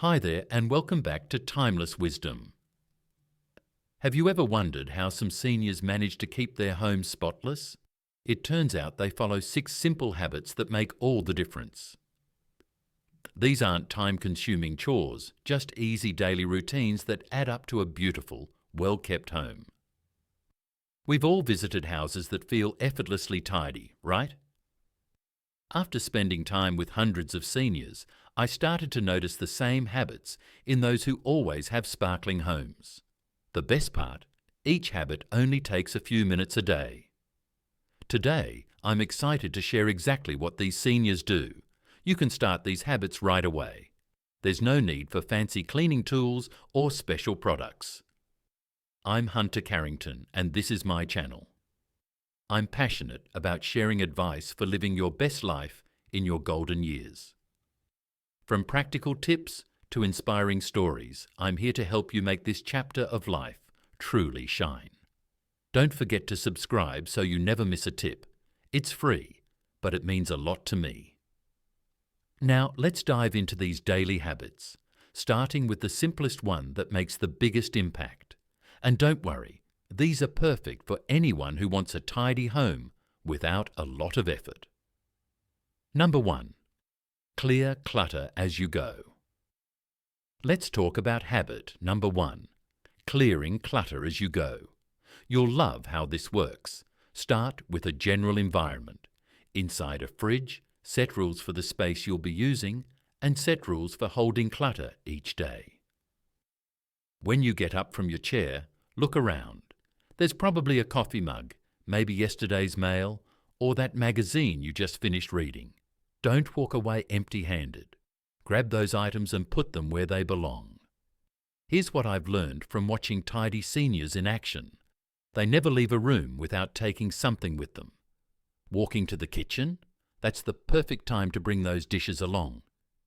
Hi there and welcome back to Timeless Wisdom. Have you ever wondered how some seniors manage to keep their homes spotless? It turns out they follow 6 simple habits that make all the difference. These aren't time-consuming chores, just easy daily routines that add up to a beautiful, well-kept home. We've all visited houses that feel effortlessly tidy, right? After spending time with hundreds of seniors, I started to notice the same habits in those who always have sparkling homes. The best part, each habit only takes a few minutes a day. Today, I'm excited to share exactly what these seniors do. You can start these habits right away. There's no need for fancy cleaning tools or special products. I'm Hunter Carrington, and this is my channel. I'm passionate about sharing advice for living your best life in your golden years. From practical tips to inspiring stories, I'm here to help you make this chapter of life truly shine. Don't forget to subscribe so you never miss a tip. It's free, but it means a lot to me. Now, let's dive into these daily habits, starting with the simplest one that makes the biggest impact. And don't worry, these are perfect for anyone who wants a tidy home without a lot of effort. Number 1. Clear clutter as you go. Let's talk about habit number 1, clearing clutter as you go. You'll love how this works. Start with a general environment. Inside a fridge, set rules for the space you'll be using and set rules for holding clutter each day. When you get up from your chair, look around. There's probably a coffee mug, maybe yesterday's mail, or that magazine you just finished reading. Don't walk away empty-handed. Grab those items and put them where they belong. Here's what I've learned from watching tidy seniors in action. They never leave a room without taking something with them. Walking to the kitchen? That's the perfect time to bring those dishes along.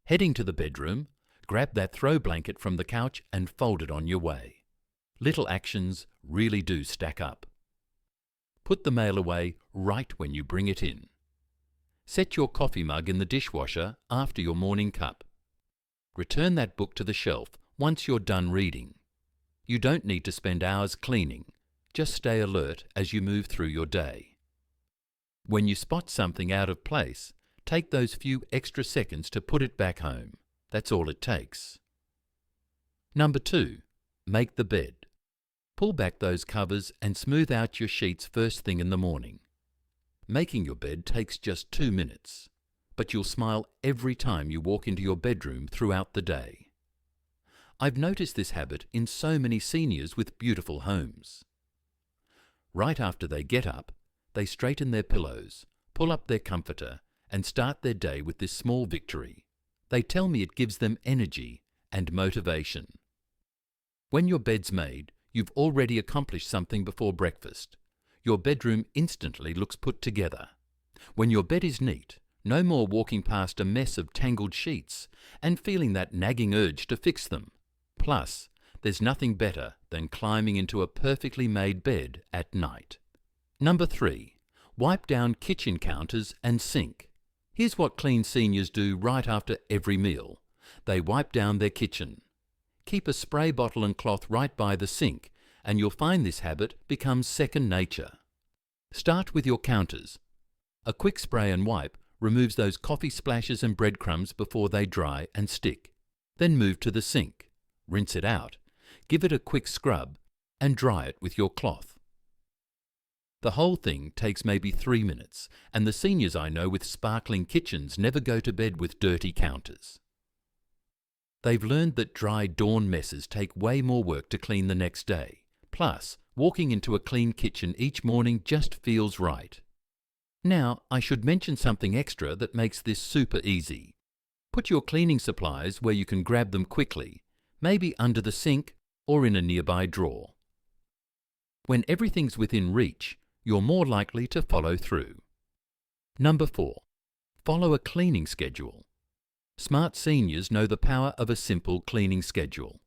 Heading to the bedroom? Grab that throw blanket from the couch and fold it on your way. Little actions really do stack up. Put the mail away right when you bring it in. Set your coffee mug in the dishwasher after your morning cup. Return that book to the shelf once you're done reading. You don't need to spend hours cleaning. Just stay alert as you move through your day. When you spot something out of place, take those few extra seconds to put it back home. That's all it takes. Number 2. Make the bed. Pull back those covers and smooth out your sheets first thing in the morning. Making your bed takes just 2 minutes, but you'll smile every time you walk into your bedroom throughout the day. I've noticed this habit in so many seniors with beautiful homes. Right after they get up, they straighten their pillows, pull up their comforter, and start their day with this small victory. They tell me it gives them energy and motivation. When your bed's made, you've already accomplished something before breakfast. Your bedroom instantly looks put together. When your bed is neat, no more walking past a mess of tangled sheets and feeling that nagging urge to fix them. Plus, there's nothing better than climbing into a perfectly made bed at night. Number 3. Wipe down kitchen counters and sink. Here's what clean seniors do right after every meal. They wipe down their kitchen. Keep a spray bottle and cloth right by the sink, and you'll find this habit becomes second nature. Start with your counters. A quick spray and wipe removes those coffee splashes and breadcrumbs before they dry and stick. Then move to the sink. Rinse it out. Give it a quick scrub and dry it with your cloth. The whole thing takes maybe 3 minutes, and the seniors I know with sparkling kitchens never go to bed with dirty counters. They've learned that dry dawn messes take way more work to clean the next day. Plus, walking into a clean kitchen each morning just feels right. Now, I should mention something extra that makes this super easy. Put your cleaning supplies where you can grab them quickly, maybe under the sink or in a nearby drawer. When everything's within reach, you're more likely to follow through. Number 4. Follow a cleaning schedule. Smart seniors know the power of a simple cleaning schedule.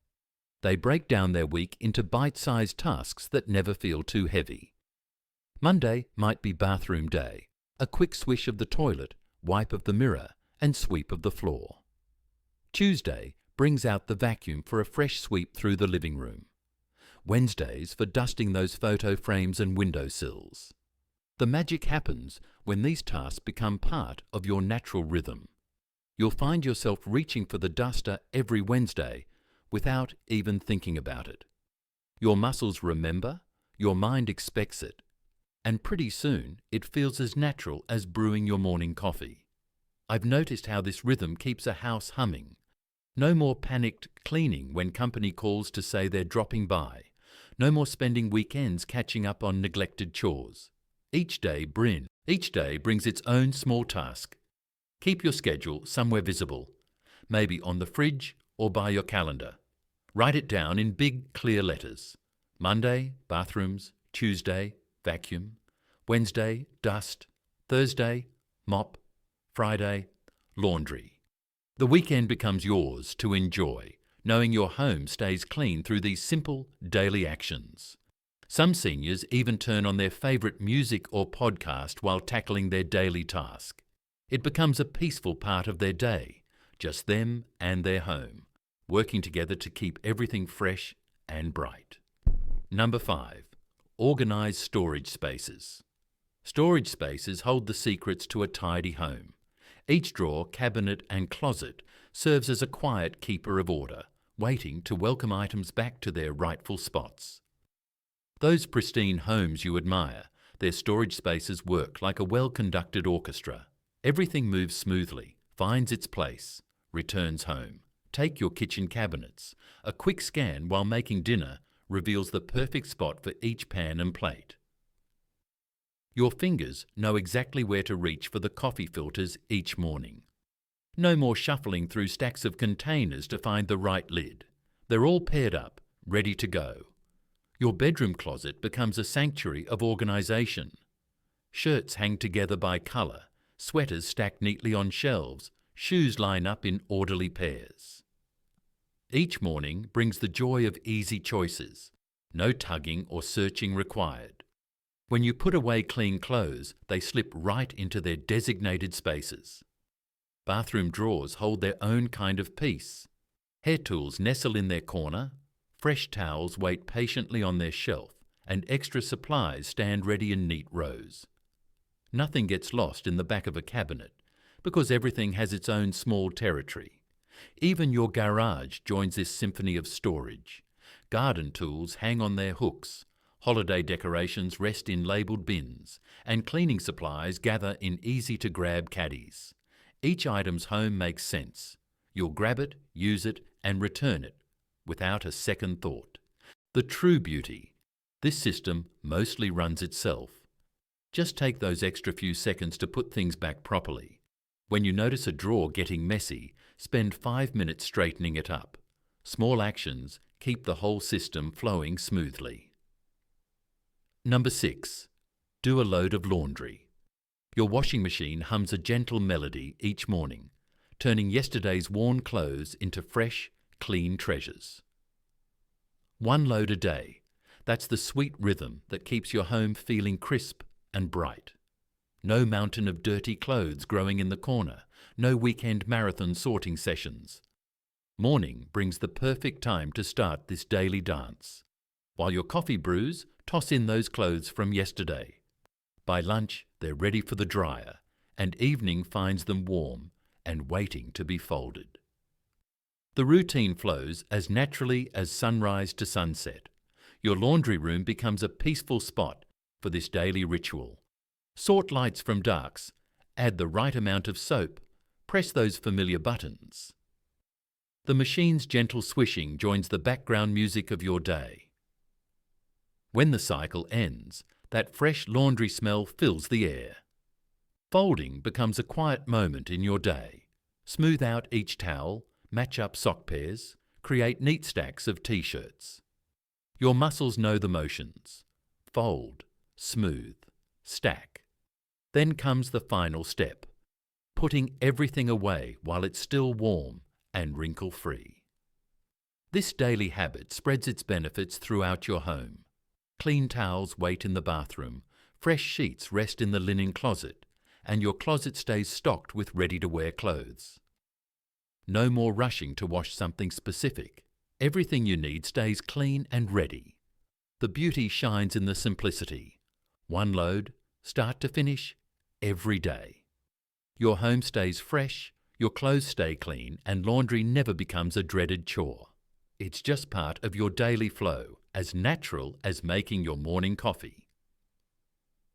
They break down their week into bite-sized tasks that never feel too heavy. Monday might be bathroom day, a quick swish of the toilet, wipe of the mirror, and sweep of the floor. Tuesday, brings out the vacuum for a fresh sweep through the living room. Wednesdays for dusting those photo frames and windowsills. The magic happens when these tasks become part of your natural rhythm. You'll find yourself reaching for the duster every Wednesday without even thinking about it. Your muscles remember, your mind expects it, and pretty soon it feels as natural as brewing your morning coffee. I've noticed how this rhythm keeps a house humming. No more panicked cleaning when company calls to say they're dropping by. No more spending weekends catching up on neglected chores. Each day brings its own small task. Keep your schedule somewhere visible, maybe on the fridge or by your calendar. Write it down in big, clear letters. Monday, bathrooms. Tuesday, vacuum. Wednesday, dust. Thursday, mop. Friday, laundry. The weekend becomes yours to enjoy, knowing your home stays clean through these simple daily actions. Some seniors even turn on their favourite music or podcast while tackling their daily task. It becomes a peaceful part of their day, just them and their home, working together to keep everything fresh and bright. Number 5. Organise storage spaces. Storage spaces hold the secrets to a tidy home. Each drawer, cabinet and closet serves as a quiet keeper of order, waiting to welcome items back to their rightful spots. Those pristine homes you admire, their storage spaces work like a well-conducted orchestra. Everything moves smoothly, finds its place, returns home. Take your kitchen cabinets. A quick scan while making dinner reveals the perfect spot for each pan and plate. Your fingers know exactly where to reach for the coffee filters each morning. No more shuffling through stacks of containers to find the right lid. They're all paired up, ready to go. Your bedroom closet becomes a sanctuary of organisation. Shirts hang together by colour, sweaters stacked neatly on shelves, shoes line up in orderly pairs. Each morning brings the joy of easy choices, no tugging or searching required. When you put away clean clothes, they slip right into their designated spaces. Bathroom drawers hold their own kind of peace. Hair tools nestle in their corner, fresh towels wait patiently on their shelf, and extra supplies stand ready in neat rows. Nothing gets lost in the back of a cabinet, because everything has its own small territory. Even your garage joins this symphony of storage. Garden tools hang on their hooks, holiday decorations rest in labelled bins, and cleaning supplies gather in easy-to-grab caddies. Each item's home makes sense. You'll grab it, use it, and return it, without a second thought. The true beauty. This system mostly runs itself. Just take those extra few seconds to put things back properly. When you notice a drawer getting messy, spend 5 minutes straightening it up. Small actions keep the whole system flowing smoothly. Number 6. Do a load of laundry. Your washing machine hums a gentle melody each morning, turning yesterday's worn clothes into fresh, clean treasures. 1 load a day. That's the sweet rhythm that keeps your home feeling crisp and bright. No mountain of dirty clothes growing in the corner, no weekend marathon sorting sessions. Morning brings the perfect time to start this daily dance. While your coffee brews, toss in those clothes from yesterday. By lunch, they're ready for the dryer, and evening finds them warm and waiting to be folded. The routine flows as naturally as sunrise to sunset. Your laundry room becomes a peaceful spot for this daily ritual. Sort lights from darks, add the right amount of soap, press those familiar buttons. The machine's gentle swishing joins the background music of your day. When the cycle ends, that fresh laundry smell fills the air. Folding becomes a quiet moment in your day. Smooth out each towel, match up sock pairs, create neat stacks of t-shirts. Your muscles know the motions. Fold, smooth, stack. Then comes the final step, putting everything away while it's still warm and wrinkle-free. This daily habit spreads its benefits throughout your home. Clean towels wait in the bathroom, fresh sheets rest in the linen closet, and your closet stays stocked with ready-to-wear clothes. No more rushing to wash something specific. Everything you need stays clean and ready. The beauty shines in the simplicity. One load, start to finish, every day. Your home stays fresh, your clothes stay clean, and laundry never becomes a dreaded chore. It's just part of your daily flow, as natural as making your morning coffee.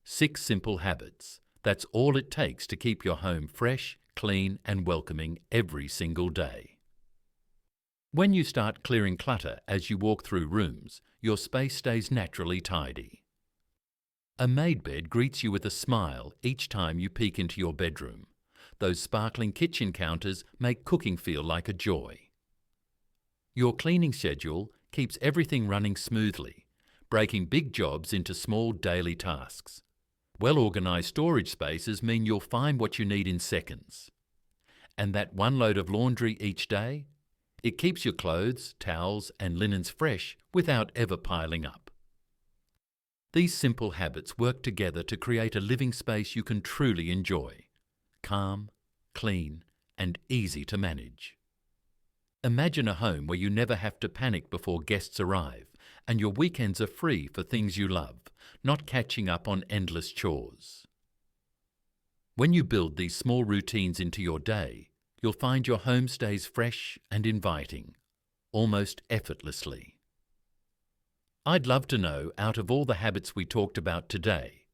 6 simple habits. That's all it takes to keep your home fresh, clean, and welcoming every single day. When you start clearing clutter as you walk through rooms, your space stays naturally tidy. A made bed greets you with a smile each time you peek into your bedroom. Those sparkling kitchen counters make cooking feel like a joy. Your cleaning schedule keeps everything running smoothly, breaking big jobs into small daily tasks. Well-organised storage spaces mean you'll find what you need in seconds. And that one load of laundry each day? It keeps your clothes, towels and linens fresh without ever piling up. These simple habits work together to create a living space you can truly enjoy. Calm, clean and easy to manage. Imagine a home where you never have to panic before guests arrive and your weekends are free for things you love, not catching up on endless chores. When you build these small routines into your day, you'll find your home stays fresh and inviting, almost effortlessly. I'd love to know, out of all the habits we talked about today,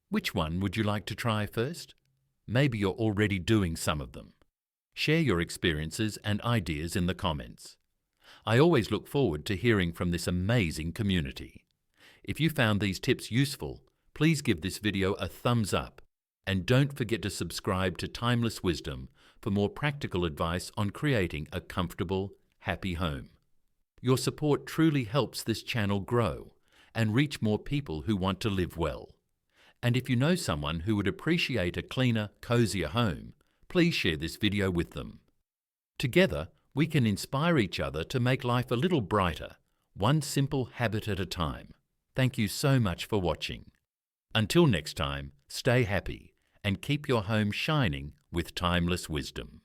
which one would you like to try first? Maybe you're already doing some of them. Share your experiences and ideas in the comments. I always look forward to hearing from this amazing community. If you found these tips useful, please give this video a thumbs up and don't forget to subscribe to Timeless Wisdom for more practical advice on creating a comfortable, happy home. Your support truly helps this channel grow and reach more people who want to live well. And if you know someone who would appreciate a cleaner, cozier home, please share this video with them. Together, we can inspire each other to make life a little brighter, one simple habit at a time. Thank you so much for watching. Until next time, stay happy and keep your home shining with timeless wisdom.